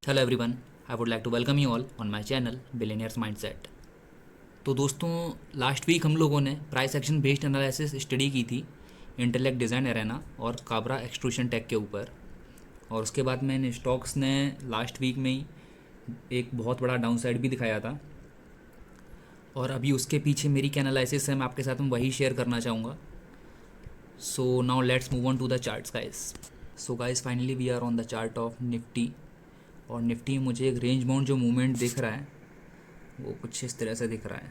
Hello everyone, I would like to welcome you all on my channel billionaires mindset. तो दोस्तों, last week हम लोगों ने price action based analysis study की थी इंटेलेक्ट डिज़ाइन एरेना और काबरा एक्सट्रूशन टेक के ऊपर। और उसके बाद में इन स्टॉक्स ने लास्ट वीक में ही एक बहुत बड़ा डाउन साइड भी दिखाया था। और अभी उसके पीछे मेरी क्या एनालिसिस है, मैं आपके साथ में वही शेयर करना चाहूँगा। So now let's move on to the charts guys. So guys, finally we are on the chart of Nifty. और निफ्टी में मुझे एक रेंज बाउंड जो मूवमेंट दिख रहा है वो कुछ इस तरह से दिख रहा है।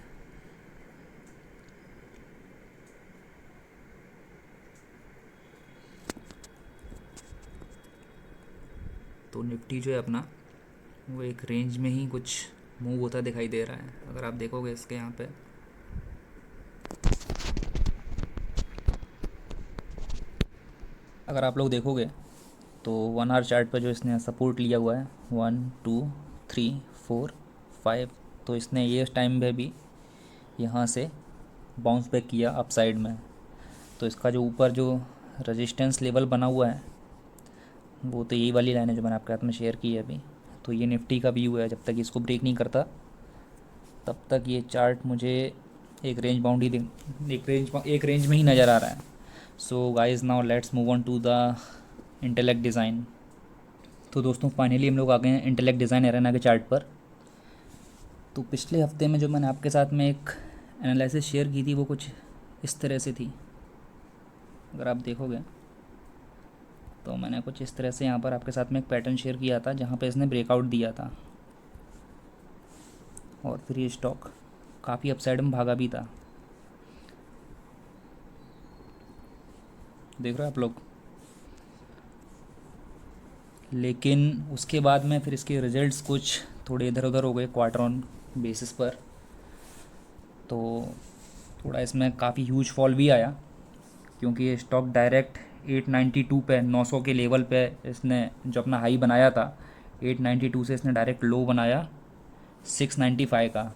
तो निफ्टी जो है अपना वो एक रेंज में ही कुछ मूव होता दिखाई दे रहा है। अगर आप देखोगे इसके यहाँ पे, अगर आप लोग देखोगे तो 1 आवर चार्ट पर जो इसने सपोर्ट लिया हुआ है 1 2 3 4 5, तो इसने ये टाइम पे भी यहाँ से बाउंस बैक किया अपसाइड में। तो इसका जो ऊपर जो रेजिस्टेंस लेवल बना हुआ है वो तो यही वाली लाइन है जो मैंने आपके हाथ में शेयर की है अभी। तो ये निफ्टी का व्यू है, जब तक इसको ब्रेक नहीं करता तब तक ये चार्ट मुझे एक रेंज बाउंड ही एक रेंज में ही नज़र आ रहा है। So guys, now let's move on to the intellect design. तो दोस्तों, फाइनली हम लोग आ गए हैं इंटेलेक्ट डिज़ाइन एरेना के चार्ट पर। तो पिछले हफ्ते में जो मैंने आपके साथ में एक एनालिसिस शेयर की थी वो कुछ इस तरह से थी। अगर आप देखोगे तो मैंने कुछ इस तरह से यहाँ पर आपके साथ में एक पैटर्न शेयर किया था जहाँ पे इसने ब्रेकआउट दिया था और फिर ये स्टॉक काफ़ी अपसाइड में भागा भी था। देख रहे हो आप लोग। लेकिन उसके बाद में फिर इसके रिजल्ट्स कुछ थोड़े इधर उधर हो गए क्वार्टर ऑन बेसिस पर। तो थोड़ा इसमें काफ़ी ह्यूज फॉल भी आया, क्योंकि ये स्टॉक डायरेक्ट 892 पे 900 के लेवल पे इसने जो अपना हाई बनाया था 892 से इसने डायरेक्ट लो बनाया 695 का।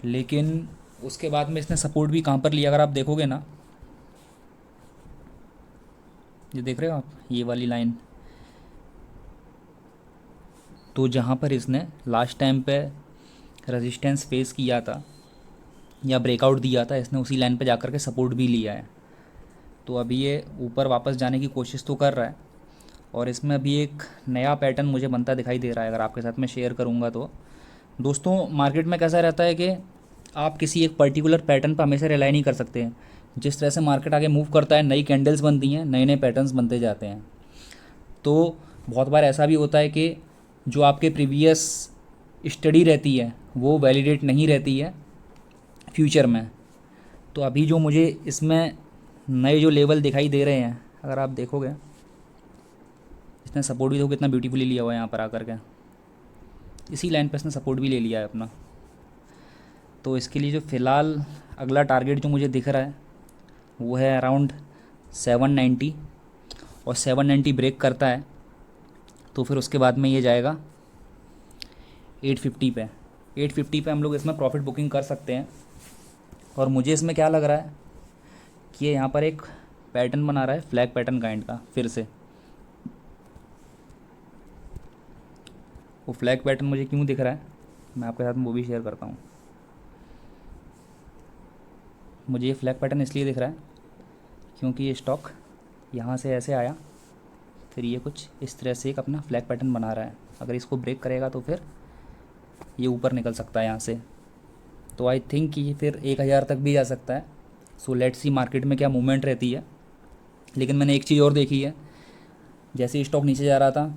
लेकिन उसके बाद में इसने सपोर्ट भी कहाँ पर लिया, अगर आप देखोगे ना, ये देख रहे हो आप ये वाली लाइन। तो जहाँ पर इसने लास्ट टाइम पे रेजिस्टेंस फेस किया था या ब्रेकआउट दिया था, इसने उसी लाइन पे जाकर के सपोर्ट भी लिया है। तो अभी ये ऊपर वापस जाने की कोशिश तो कर रहा है और इसमें अभी एक नया पैटर्न मुझे बनता दिखाई दे रहा है। अगर आपके साथ में शेयर करूँगा तो दोस्तों, मार्केट में कैसा रहता है कि आप किसी एक पर्टिकुलर पैटर्न पर हमेशा रिलाई नहीं कर सकते हैं। जिस तरह से मार्केट आगे मूव करता है, नई कैंडल्स बनती हैं, नए नए पैटर्न्स बनते जाते हैं। तो बहुत बार ऐसा भी होता है कि जो आपके प्रीवियस स्टडी रहती है वो वैलिडेट नहीं रहती है फ्यूचर में। तो अभी जो मुझे इसमें नए जो लेवल दिखाई दे रहे हैं, अगर आप देखोगे इसने सपोर्ट भी देखो कितना ब्यूटीफुली लिया हुआ है यहाँ पर आकर के। इसी लाइन पर इसने सपोर्ट भी ले लिया है अपना। तो इसके लिए जो फ़िलहाल अगला टारगेट जो मुझे दिख रहा है वो है अराउंड 790। और 790 ब्रेक करता है तो फिर उसके बाद में ये जाएगा 850 पे। 850 पे हम लोग इसमें प्रॉफिट बुकिंग कर सकते हैं। और मुझे इसमें क्या लग रहा है कि ये यहाँ पर एक पैटर्न बना रहा है, फ्लैग पैटर्न काइंड का। फिर से वो फ्लैग पैटर्न मुझे क्यों दिख रहा है मैं आपके साथ में वो भी शेयर करता हूँ। मुझे ये फ्लैग पैटर्न इसलिए दिख रहा है क्योंकि ये स्टॉक यहाँ से ऐसे आया, फिर ये कुछ इस तरह से एक अपना फ्लैग पैटर्न बना रहा है। अगर इसको ब्रेक करेगा तो फिर ये ऊपर निकल सकता है यहाँ से। तो आई थिंक कि ये फिर 1000 तक भी जा सकता है। सो लेट्स सी मार्केट में क्या मूवमेंट रहती है। लेकिन मैंने एक चीज़ और देखी है, जैसे ही स्टॉक नीचे जा रहा था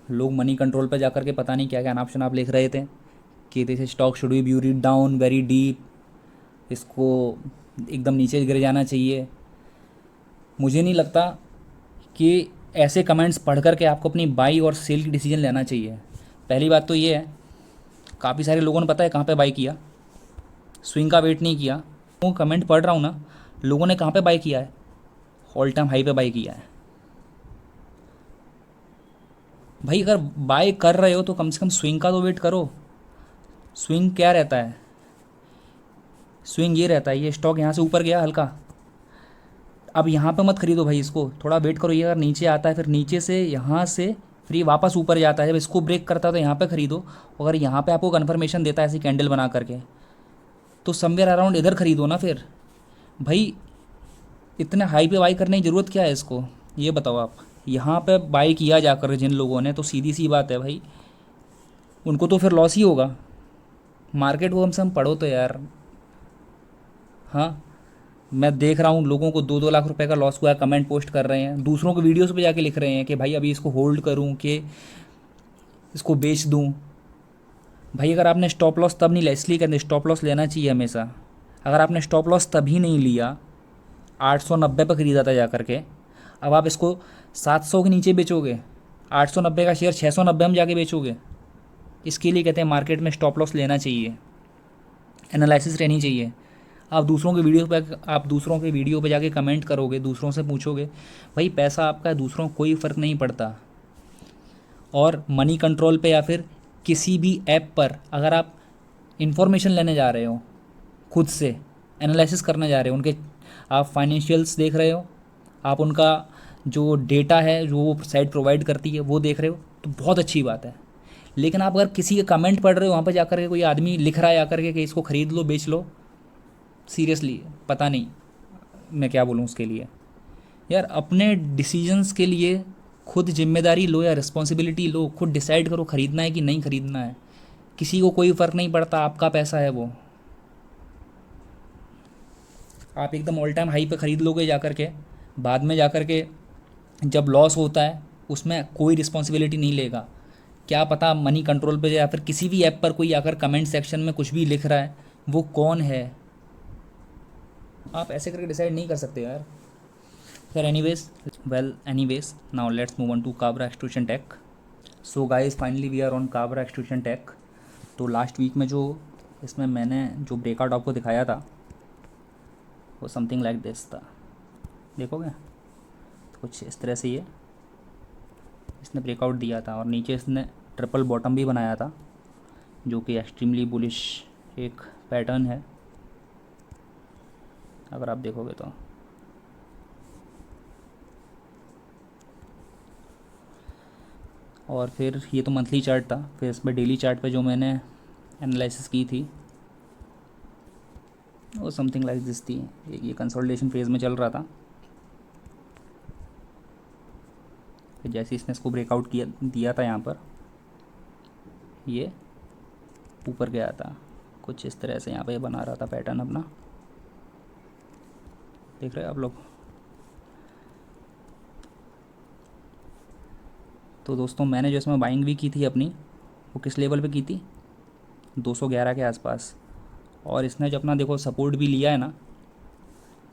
लोग मनी कंट्रोल पर जाकर के पता नहीं क्या क्या अनाप शनाप लिख रहे थे कि this stock should be buried down very deep, इसको एकदम नीचे गिर जाना चाहिए। मुझे नहीं लगता कि ऐसे कमेंट्स पढ़ कर के आपको अपनी बाई और सेल की डिसीजन लेना चाहिए। पहली बात तो ये है, काफ़ी सारे लोगों ने पता है कहाँ पे बाई किया, स्विंग का वेट नहीं किया। वो कमेंट पढ़ रहा हूँ ना, लोगों ने कहाँ पे बाई किया है, ऑल टाइम हाई पे बाई किया है। भाई अगर बाय कर रहे हो तो कम से कम स्विंग का तो वेट करो। स्विंग क्या रहता है, स्विंग ये रहता है ये स्टॉक यहाँ से ऊपर गया हल्का, अब यहाँ पे मत खरीदो भाई, इसको थोड़ा वेट करो। ये अगर नीचे आता है फिर नीचे से यहाँ से फिर ये वापस ऊपर जाता है, जब इसको ब्रेक करता है तो यहाँ पे ख़रीदो। अगर यहाँ पे आपको कन्फर्मेशन देता है ऐसी कैंडल बना करके, तो समवेयर अराउंड इधर ख़रीदो ना फिर। भाई इतने हाई पे बाई करने की ज़रूरत क्या है इसको, ये बताओ आप। यहाँ पे बाई किया जाकर जिन लोगों ने, तो सीधी सी बात है भाई, उनको तो फिर लॉस ही होगा। मार्केट को कम से कम पढ़ो तो यार। हाँ, मैं देख रहा हूँ लोगों को 2-2 लाख रुपए का लॉस हुआ है, कमेंट पोस्ट कर रहे हैं, दूसरों के वीडियोस पे जाके लिख रहे हैं कि भाई अभी इसको होल्ड करूँ कि इसको बेच दूँ। भाई अगर आपने स्टॉप लॉस तब नहीं लिया, इसलिए कहते हैं स्टॉप लॉस लेना चाहिए हमेशा। अगर आपने स्टॉप लॉस तभी नहीं लिया, 890 पर ख़रीदा था जा करके, अब आप इसको 700 के नीचे बेचोगे, 890 का शेयर 690 में जाके बेचोगे। इसके लिए कहते हैं मार्केट में स्टॉप लॉस लेना चाहिए, एनालिसिस रहनी चाहिए। आप दूसरों के वीडियो पे जाके कमेंट करोगे, दूसरों से पूछोगे, भाई पैसा आपका है, दूसरों को कोई फ़र्क नहीं पड़ता। और मनी कंट्रोल पे या फिर किसी भी ऐप पर अगर आप इंफॉर्मेशन लेने जा रहे हो, खुद से एनालिसिस करने जा रहे हो, उनके आप फाइनेंशियल्स देख रहे हो, आप उनका जो डेटा है जो वो साइट प्रोवाइड करती है वो देख रहे हो, तो बहुत अच्छी बात है। लेकिन आप अगर किसी के कमेंट पढ़ रहे हो, वहाँ पर जाकर के कोई आदमी लिख रहा है आकर के कि इसको ख़रीद लो बेच लो, सीरियसली पता नहीं मैं क्या बोलूँ उसके लिए। यार अपने डिसीजंस के लिए खुद जिम्मेदारी लो या रिस्पॉन्सिबिलिटी लो, खुद डिसाइड करो ख़रीदना है कि नहीं ख़रीदना है। किसी को कोई फ़र्क नहीं पड़ता, आपका पैसा है वो। आप एकदम ऑल टाइम हाई पे ख़रीद लोगे जाकर के, बाद में जाकर के जब लॉस होता है उसमें कोई रिस्पॉन्सिबिलिटी नहीं लेगा। क्या पता मनी कंट्रोल पे या फिर किसी भी ऐप पर कोई आकर कमेंट सेक्शन में कुछ भी लिख रहा है, वो कौन है, आप ऐसे करके डिसाइड नहीं कर सकते यार। खैर anyways now let's move on to Kabra extrusion tech. So guys finally we are on Kabra extrusion tech. तो लास्ट वीक में जो इसमें मैंने जो ब्रेकआउट आपको दिखाया था वो समथिंग लाइक दिस था, देखोगे तो कुछ इस तरह से ये इसने ब्रेकआउट दिया था और नीचे इसने ट्रिपल बॉटम भी बनाया था, जो कि एक्सट्रीमली बुलिश एक पैटर्न है अगर आप देखोगे तो। और फिर ये तो मंथली चार्ट था, फिर इसमें डेली चार्ट पे जो मैंने एनालिसिस की थी वो समथिंग लाइक दिस थी। ये कंसोलिडेशन फेज़ में चल रहा था, फिर जैसे इसने इसको ब्रेकआउट दिया था यहाँ पर, ये ऊपर गया था कुछ इस तरह से, यहाँ पे बना रहा था पैटर्न अपना, देख रहे हैं आप लोग। तो दोस्तों मैंने जो इसमें बाइंग भी की थी अपनी, वो किस लेवल पे की थी, 211 के आसपास। और इसने जो अपना देखो सपोर्ट भी लिया है ना,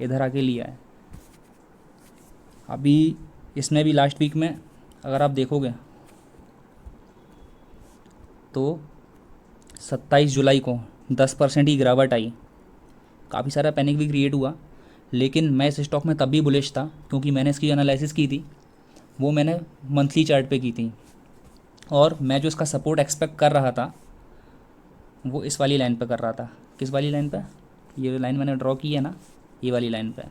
इधर आके लिया है। अभी इसने भी लास्ट वीक में अगर आप देखोगे तो 27 जुलाई को 10% ही गिरावट आई, काफ़ी सारा पैनिक भी क्रिएट हुआ। लेकिन मैं इस स्टॉक में तब भी बुलिश था क्योंकि मैंने इसकी एनालिसिस की थी, वो मैंने मंथली चार्ट पे की थी। और मैं जो इसका सपोर्ट एक्सपेक्ट कर रहा था वो इस वाली लाइन पे कर रहा था। किस वाली लाइन पे, ये लाइन मैंने ड्रॉ की है ना, ये वाली लाइन पे।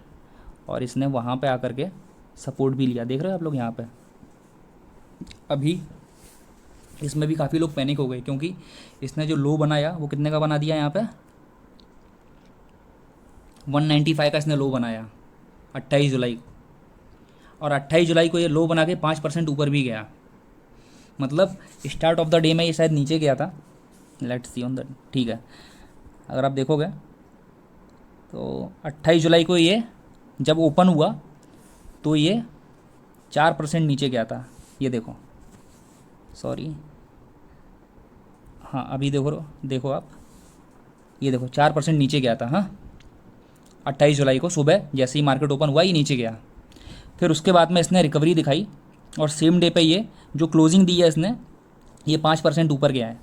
और इसने वहाँ पे आकर के सपोर्ट भी लिया, देख रहे हो आप लोग यहाँ पे। अभी इसमें भी काफ़ी लोग पैनिक हो गए क्योंकि इसने जो लो बनाया वो कितने का बना दिया, यहाँ पे 195 का इसने लो बनाया 28 जुलाई को। और 28 जुलाई को ये लो बना के 5% ऊपर भी गया। मतलब स्टार्ट ऑफ द डे में ये शायद नीचे गया था, लेट्स सी ऑन द, ठीक है। अगर आप देखोगे तो 28 जुलाई को ये जब ओपन हुआ तो ये 4% नीचे गया था, ये देखो, सॉरी, हाँ अभी देखो आप, ये देखो 4% नीचे गया था। हाँ 28 जुलाई को सुबह जैसे ही मार्केट ओपन हुआ ये नीचे गया। फिर उसके बाद में इसने रिकवरी दिखाई और सेम डे पे ये जो क्लोजिंग दी है इसने, ये 5% ऊपर गया है।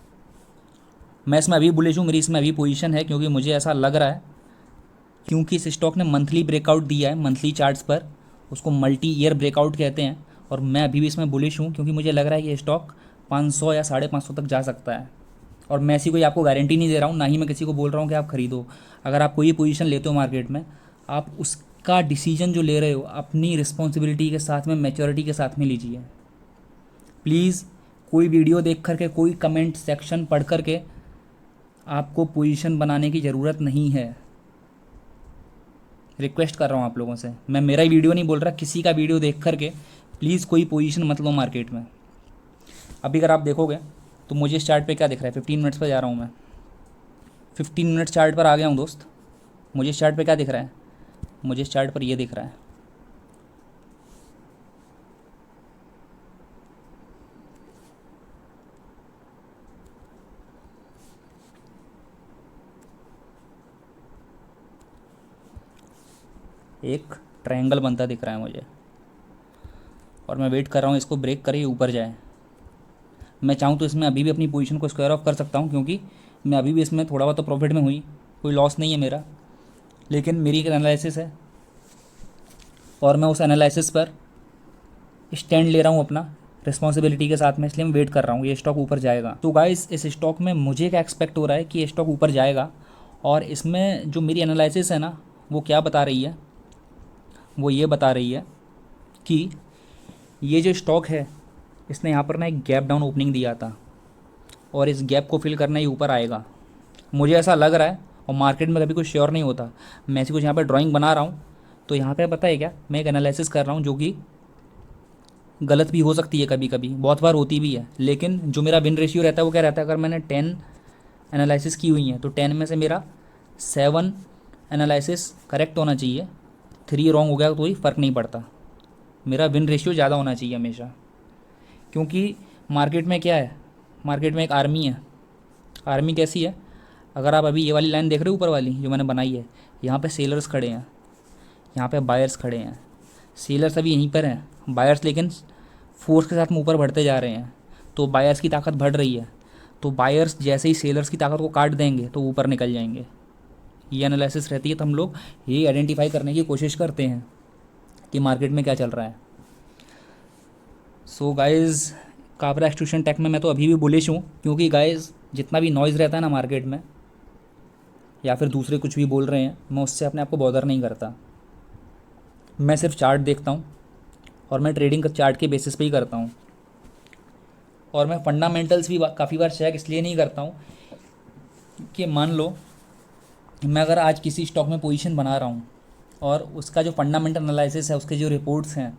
मैं इसमें अभी बुलिश हूँ, मेरी इसमें अभी पोजीशन है क्योंकि मुझे ऐसा लग रहा है, क्योंकि इस स्टॉक ने मंथली ब्रेकआउट दिया है, मंथली चार्ट्स पर उसको मल्टी ईयर ब्रेकआउट कहते हैं। और मैं अभी भी इसमें बुलिश हूँ क्योंकि मुझे लग रहा है कि ये स्टॉक 500 या 550 तक जा सकता है। और मैं ऐसी कोई आपको गारंटी नहीं दे रहा हूँ, ना ही मैं किसी को बोल रहा हूँ कि आप खरीदो। अगर आप कोई पोजीशन लेते हो मार्केट में, आप उसका डिसीजन जो ले रहे हो अपनी रिस्पॉन्सिबिलिटी के साथ में, मैच्योरिटी के साथ में लीजिए। प्लीज़ कोई वीडियो देख कर के, कोई कमेंट सेक्शन पढ़ कर के आपको पोजीशन बनाने की ज़रूरत नहीं है। रिक्वेस्ट कर रहा हूँ आप लोगों से, मैं मेरा ही वीडियो नहीं बोल रहा, किसी का वीडियो देख कर के प्लीज़ कोई पोजीशन मत लो मार्केट में। अभी अगर आप देखोगे तो मुझे इस चार्ट पे क्या दिख रहा है, 15 मिनट्स पर जा रहा हूँ मैं, 15 मिनट चार्ट पर आ गया हूँ दोस्त। मुझे इस चार्ट पे क्या दिख रहा है, मुझे इस चार्ट पर ये दिख रहा है, एक ट्रायंगल बनता दिख रहा है मुझे, और मैं वेट कर रहा हूँ इसको ब्रेक करे ऊपर जाए। मैं चाहूँ तो इसमें अभी भी अपनी पोजीशन को स्क्वायर ऑफ कर सकता हूँ, क्योंकि मैं अभी भी इसमें थोड़ा बहुत तो प्रॉफिट में हुई, कोई लॉस नहीं है मेरा। लेकिन मेरी एक एनालिसिस है और मैं उस एनालिसिस पर स्टैंड ले रहा हूँ अपना रिस्पॉन्सिबिलिटी के साथ में, इसलिए मैं वेट कर रहा हूँ ये स्टॉक ऊपर जाएगा। तो गाइस इस स्टॉक में मुझे क्या एक्सपेक्ट हो रहा है कि ये स्टॉक ऊपर जाएगा, और इसमें जो मेरी एनालिसिस है ना वो क्या बता रही है, वो ये बता रही है कि ये जो स्टॉक है इसने यहाँ पर ना एक गैप डाउन ओपनिंग दिया था, और इस गैप को फिल करना ही ऊपर आएगा, मुझे ऐसा लग रहा है। और मार्केट में कभी कुछ श्योर नहीं होता, मैं ऐसी कुछ यहाँ पर ड्राइंग बना रहा हूँ तो यहाँ पे पता है क्या, मैं एक एनालिसिस कर रहा हूँ जो कि गलत भी हो सकती है, कभी कभी बहुत बार होती भी है। लेकिन जो मेरा विन रेशियो रहता है वो क्या रहता है, अगर मैंने 10 एनालिसिस की हुई हैं तो 10 में से मेरा 7 एनालिसिस करेक्ट होना चाहिए, 3 रॉन्ग हो गया तो कोई फ़र्क नहीं पड़ता, मेरा विन रेशियो ज़्यादा होना चाहिए हमेशा। क्योंकि मार्केट में क्या है, मार्केट में एक आर्मी है। आर्मी कैसी है, अगर आप अभी ये वाली लाइन देख रहे हो ऊपर वाली जो मैंने बनाई है, यहाँ पे सेलर्स खड़े हैं, यहाँ पे बायर्स खड़े हैं। सेलर्स अभी यहीं पर हैं, बायर्स लेकिन फोर्स के साथ में ऊपर बढ़ते जा रहे हैं, तो बायर्स की ताकत बढ़ रही है। तो बायर्स जैसे ही सेलर्स की ताकत को काट देंगे तो ऊपर निकल जाएंगे। ये एनालिसिस रहती है, तो हम लोग ये आइडेंटिफाई करने की कोशिश करते हैं कि मार्केट में क्या चल रहा है। So guys Kabra extrusion tech में मैं तो अभी भी बुलिश हूँ, क्योंकि गाइज़ जितना भी नॉइज़ रहता है ना मार्केट में, या फिर दूसरे कुछ भी बोल रहे हैं, मैं उससे अपने आप को बॉदर नहीं करता। मैं सिर्फ चार्ट देखता हूँ, और मैं ट्रेडिंग चार्ट के बेसिस पे ही करता हूँ। और मैं फंडामेंटल्स भी काफ़ी बार चेक इसलिए नहीं करता हूँ कि मान लो मैं अगर आज किसी स्टॉक में पोजीशन बना रहा हूँ और उसका जो फंडामेंटल एनालिसिस है, उसके जो रिपोर्ट्स हैं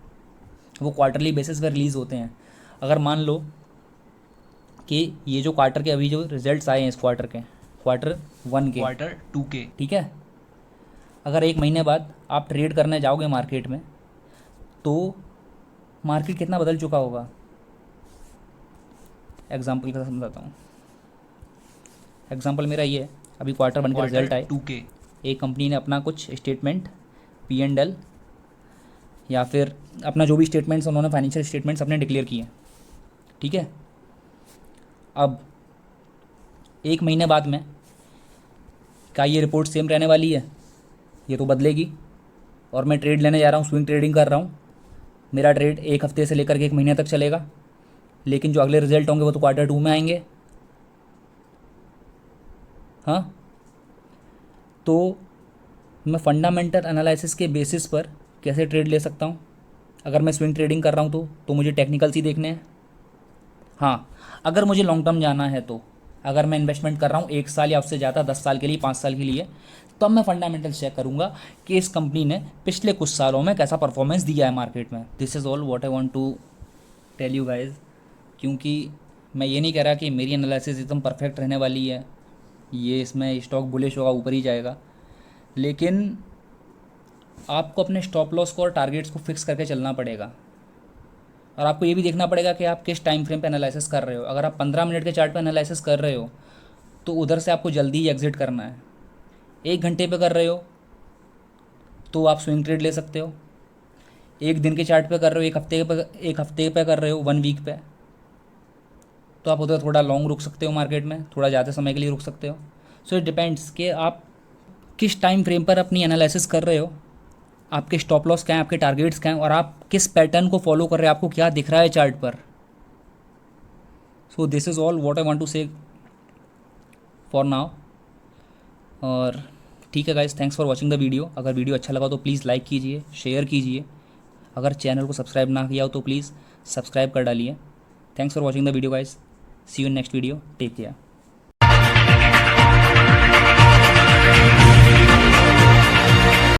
वो क्वार्टरली बेसिस पर रिलीज़ होते हैं। अगर मान लो कि ये जो क्वार्टर के अभी जो रिजल्ट्स आए हैं इस क्वार्टर के, Q1 के, Q2 के, ठीक है, अगर 1 महीने बाद आप ट्रेड करने जाओगे मार्केट में तो मार्केट कितना बदल चुका होगा। एग्जाम्पल का समझाता हूँ। एग्जाम्पल मेरा ये है, अभी Q1 के रिजल्ट आए, Q2 के, एक कंपनी ने अपना कुछ स्टेटमेंट P&L या फिर अपना जो भी स्टेटमेंट्स उन्होंने फाइनेंशियल स्टेटमेंट्स अपने डिक्लेयर किए, ठीक है। अब 1 महीने बाद में क्या ये रिपोर्ट सेम रहने वाली है, ये तो बदलेगी। और मैं ट्रेड लेने जा रहा हूँ, स्विंग ट्रेडिंग कर रहा हूँ, मेरा ट्रेड 1 हफ्ते से लेकर के 1 महीने तक चलेगा, लेकिन जो अगले रिजल्ट होंगे वो तो Q2 में आएंगे। हाँ, तो मैं फंडामेंटल एनालिसिस के बेसिस पर कैसे ट्रेड ले सकता हूँ। अगर मैं स्विंग ट्रेडिंग कर रहा हूँ तो मुझे टेक्निकल्स ही देखने हैं। हाँ, अगर मुझे लॉन्ग टर्म जाना है, तो अगर मैं इन्वेस्टमेंट कर रहा हूँ 1 साल या उससे ज़्यादा, 10 साल के लिए, 5 साल के लिए, तो अब मैं फंडामेंटल चेक करूँगा कि इस कंपनी ने पिछले कुछ सालों में कैसा परफॉर्मेंस दिया है मार्केट में। This is all what I want to tell you guys. क्योंकि मैं ये नहीं कह रहा कि मेरी एनालिसिस एकदम परफेक्ट रहने वाली है, ये इसमें स्टॉक बुलिश होगा, ऊपर ही जाएगा, लेकिन आपको अपने स्टॉप लॉस को और टारगेट्स को फिक्स करके चलना पड़ेगा। और आपको ये भी देखना पड़ेगा कि आप किस टाइम फ्रेम पे एनालिसिस कर रहे हो। अगर आप 15 मिनट के चार्ट पे एनालिसिस कर रहे हो तो उधर से आपको जल्दी ही एग्जिट करना है। 1 घंटे पे कर रहे हो तो आप स्विंग ट्रेड ले सकते हो। 1 दिन के चार्ट पे कर रहे हो, 1 हफ्ते पे कर रहे हो, 1 वीक पे, तो आप उधर थोड़ा लॉन्ग रुक सकते हो मार्केट में, थोड़ा ज़्यादा समय के लिए रुक सकते हो। सो इट डिपेंड्स कि आप किस टाइम फ्रेम पर अपनी एनालिसिस कर रहे हो, आपके स्टॉप लॉस क्या हैं, आपके टारगेट्स क्या हैं, और आप किस पैटर्न को फॉलो कर रहे हैं, आपको क्या दिख रहा है चार्ट पर। So this is all what I want to say for now. और ठीक है guys, thanks for watching the video. अगर वीडियो अच्छा लगा तो प्लीज़ लाइक कीजिए, शेयर कीजिए। अगर चैनल को सब्सक्राइब ना किया हो तो प्लीज़ सब्सक्राइब कर डालिए। Thanks for watching the video guys, see you in next video, take care.